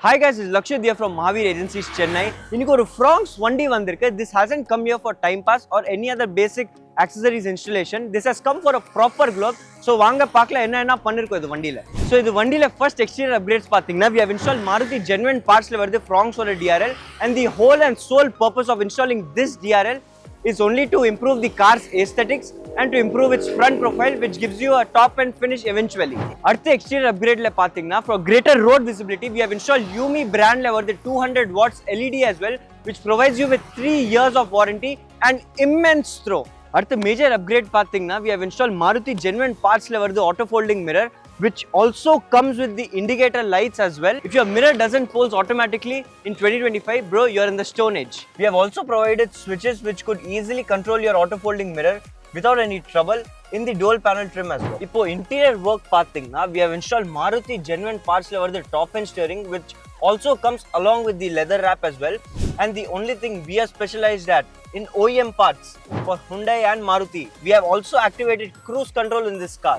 Hi guys, this is Lakshya here from Mahavir Agencies, Chennai. இன்னைக்கு ஒரு FronX வண்டி வந்திருக்கு. This hasn't come here for time pass or any other basic accessories installation. This has come for a proper globe. So வாங்க பார்க்கலாம் என்ன பண்ணிருக்கோம் இது வண்டியில. So இது வண்டியில first exterior upgrades பாத்தீங்கன்னா we have installed Maruti genuine partsல வருது FronX or DRL, and the whole and sole purpose of installing this DRL is only to improve the car's aesthetics and to improve its front profile, which gives you a top end finish eventually. அடுத்த exterior upgrade la பாத்தீங்கன்னா for greater road visibility we have installed Yumi brand la வருது 200 watts LED as well, which provides you with 3 years of warranty and immense throw. அடுத்த major upgrade பாத்தீங்கன்னா we have installed Maruti genuine parts la வருது auto folding mirror, which also comes with the indicator lights as well. If your mirror doesn't fold automatically in 2025, bro, you're in the stone age. We have also provided switches which could easily control your auto folding mirror without any trouble in the dual panel trim as well. இப்போ interior work பாத்தீங்கன்னா we have installed Maruti genuine parts la வருது top end steering, which also comes along with the leather wrap as well. And the only thing we are specialized at in OEM parts for Hyundai and Maruti, we have also activated cruise control in this car.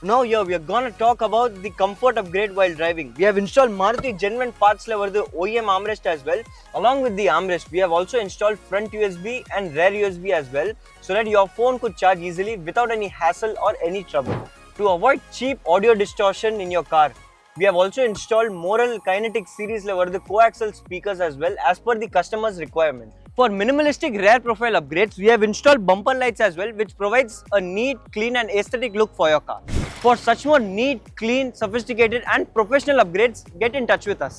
Now here we are gonna talk about the comfort upgrade while driving. We have installed Maruti genuine parts la வருது OEM armrest as well. Along with the armrest, we have also installed front USB and rear USB as well, so that your phone could charge easily without any hassle or any trouble. To avoid cheap audio distortion in your car, we have also installed Morel Kinetic Series la வருது coaxial speakers as well, as per the customer's requirement. For minimalistic rear profile upgrades, we have installed bumper lights as well, which provides a neat, clean and aesthetic look for your car. For such more neat, clean, sophisticated and professional upgrades, get in touch with us.